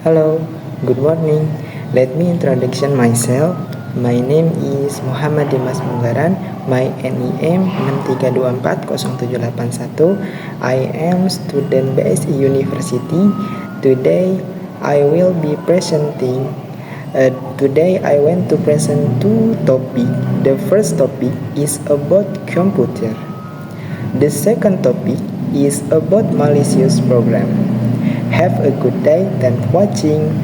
Hello, good morning. Let me introduce myself. My name is Muhammad Dimas Munggaran. My NIM 6324078. I am student BSI University. Today I will be presenting. Today I want to present two topics. The first topic is about computer. The second topic is about malicious program. Have a good day. Thanks for watching.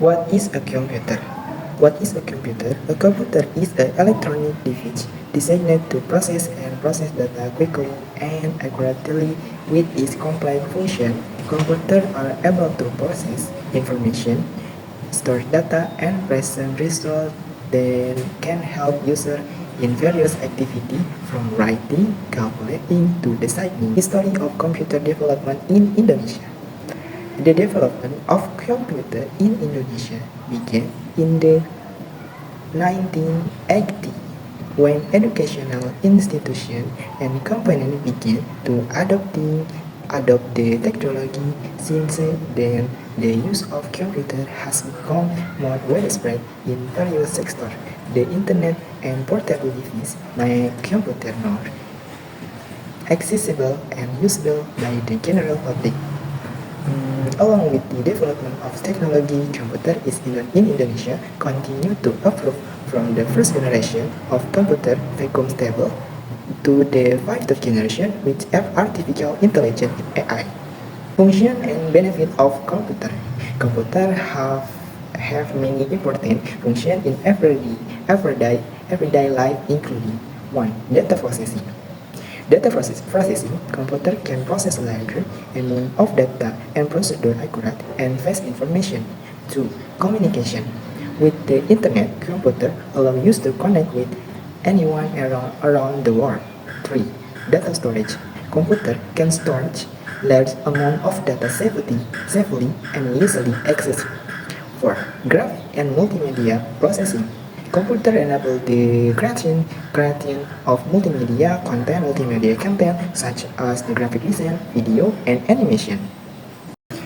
What is a computer? What is a computer? A computer is an electronic device designed to process data quickly and accurately with its complex function. Computers are able to process information, store data, and present results that can help users in various activities from writing, calculating, to designing. History of computer development in Indonesia. The development of computer in Indonesia began in the 1980 when educational institutions and companies began to adopt the technology. Since then, the use of computer has become more widespread in various sectors. The internet and portable devices make computer more accessible and usable by the general public. Along with the development of technology, computer in Indonesia continue to evolve from the first generation of computer vacuum stable to the fifth generation with artificial intelligence AI. Function and benefit of computer. Computer have many important functions in everyday life, including 1. Data processing. Processing, computer can process larger amount of data and procedure accurate and fast information. 2. Communication. With the internet, computer allow you to connect with anyone around the world. 3. Data storage. Computer can store large amount of data safely and easily accessed. 4. Graphic and multimedia processing. Computer enable the creation of multimedia content such as the graphic design, video, and animation.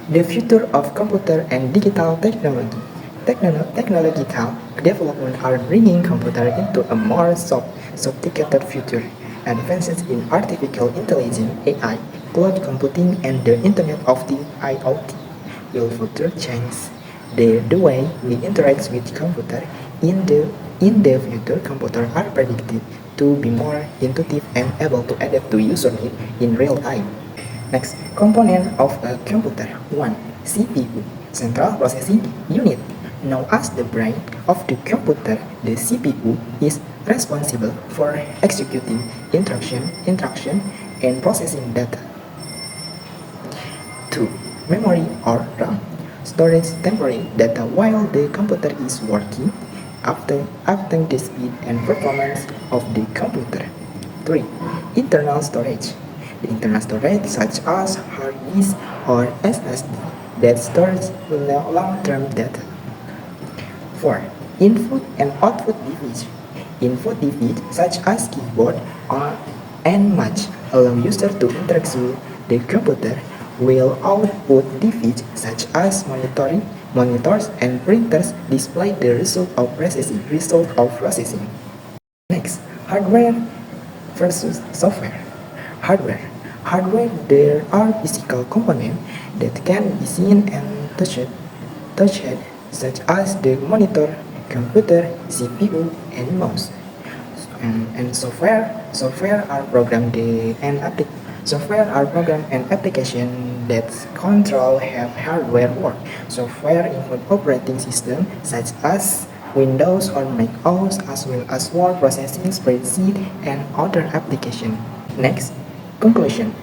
The future of computer and digital technology. Technological development are bringing computer into a more sophisticated future. Advances in artificial intelligence (AI), cloud computing, and the Internet of the IoT will further change the way we interact with computer. In the future, computers are predicted to be more intuitive and able to adapt to user needs in real time. Next, component of a computer. 1. CPU, Central Processing Unit. Known as the brain of the computer, the CPU is responsible for executing instruction, and processing data. 2. Memory or RAM. Storage temporary data while the computer is working, affecting the speed and performance of the computer. 3. Internal storage. The internal storage such as hard disk or SSD that stores long-term data. 4. Input and output device. Input device such as keyboard and mouse allow user to interact with the computer, while output device such as monitors and printers display the result of processing. Next, hardware versus software. Hardware. There are physical components that can be seen and touched, such as the monitor, computer, CPU, and mouse. And software are program and application that control how hardware work. Software include operating system such as Windows or Mac OS, as well as word processing, spreadsheet, and other applications. Next, conclusion.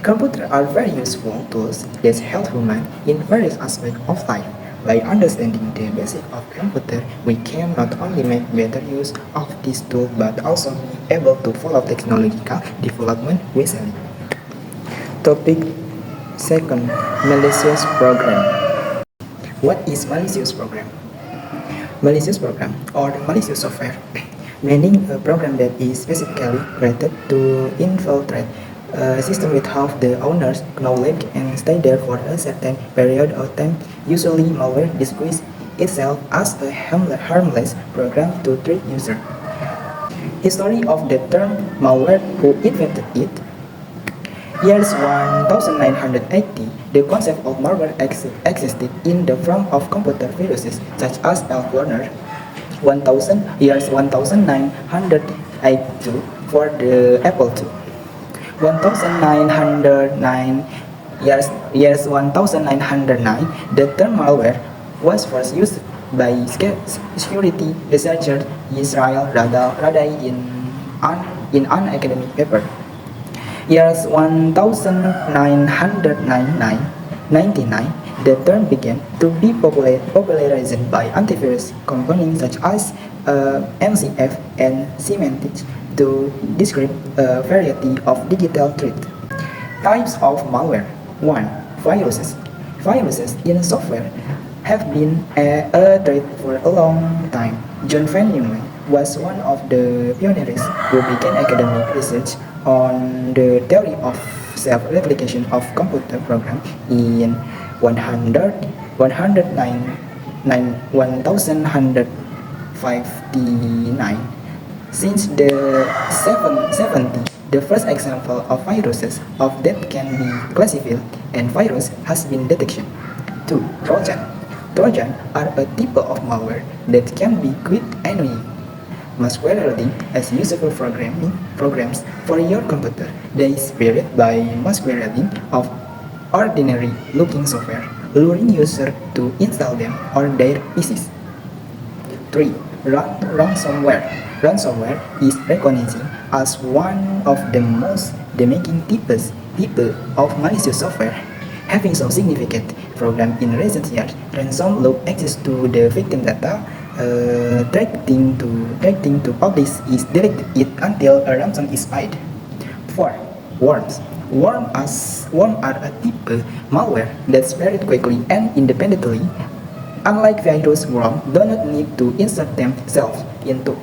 Computers are very useful tools that help humans in various aspects of life. By understanding the basics of computer, we can not only make better use of this tool but also be able to follow technological development wisely. Topic 2. Malicious program. What is malicious program? Malicious program or malicious software, meaning a program that is specifically created to infiltrate A system without the owner's knowledge and stay there for a certain period of time. Usually, malware disguises itself as a harmless program to trick users. History of the term malware, who invented it? Years 1980, the concept of malware existed in the form of computer viruses such as Elf Warner. 1982 for the Apple II. 1909 years 1909, the term malware was first used by security researcher Israel Radai in an academic paper. Years 1999, the term began to be popularized by antivirus companies such as MCF and Symantec to describe a variety of digital threats. Types of malware. 1. Viruses. Viruses in software have been a threat for a long time. John Van Neumann was one of the pioneers who began academic research on the theory of self-replication of computer programs in 1159. Since the 70s, the first example of viruses of that can be classified and virus has been detection. 2. Trojan. Trojan are a type of malware that can be quite annoying, masquerading as useful programs for your computer. They spread by masquerading of ordinary-looking software, luring users to install them on their PCs. 3. Ransomware. Ransomware is recognized as one of the most damaging types of malicious software. Having some significant program in recent years, ransom look access to the victim data, threatening to publish is deleted it until a ransom is paid. 4. Worms. Worms are a type malware that spread quickly and independently. Unlike virus, worms do not need to insert themselves into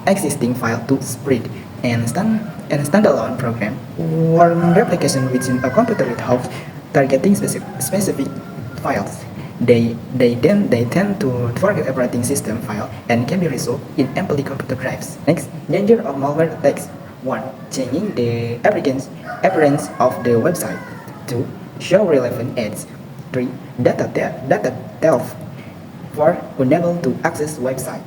existing file to spread and standalone program. Worm replication within a computer without targeting specific files. They tend to target operating system file and can be resolved in empty computer drives. Next, danger of malware attacks. 1. Changing the appearance of the website. 2. Show relevant ads. 3. Data theft. 4. Unable to access website.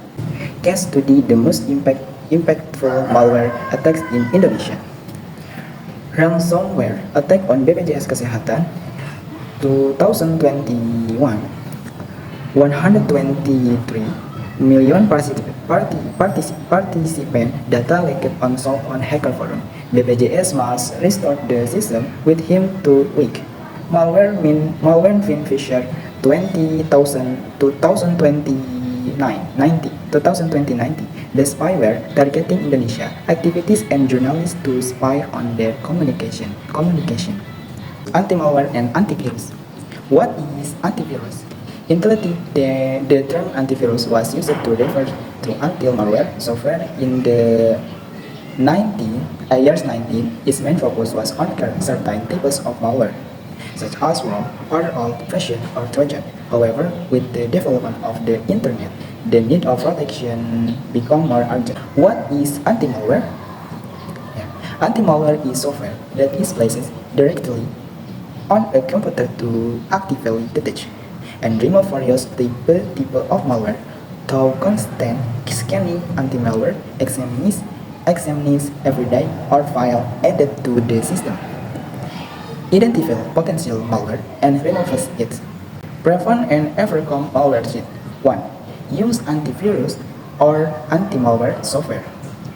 Case study the most impactful malware attacks in Indonesia. Ransomware attack on BPJS Kesehatan 2021. 123 million participant data leaked on Hacker Forum. BPJS must restore the system within 2 weeks. Malware Finfisher 2020-90. The spyware targeting Indonesia activities and journalists to spy on their communication. Anti-malware and antivirus. What is antivirus? Initially, the term antivirus was used to refer to anti-malware software in the years 19. Its main focus was on certain types of malware, such as worm or old-fashioned or Trojan. However, with the development of the internet, the need of protection become more urgent. What is anti-malware? Anti-malware is software that is placed directly on a computer to actively detect and remove various type of malware. Through constant scanning, anti-malware examines every day or file added to the system. Identify potential malware and remove it. Prevent and overcome malware threat. 1. Use antivirus or anti-malware software.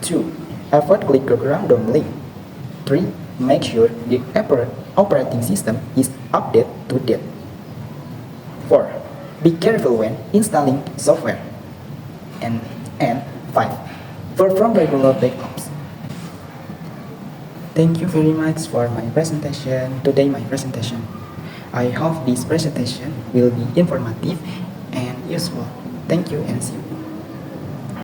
2. Avoid click randomly. 3. Make sure the operating system is updated to date. 4. Be careful when installing software. And 5. Perform regular backups. Thank you very much for my presentation. I hope this presentation will be informative and useful. Thank you and see you.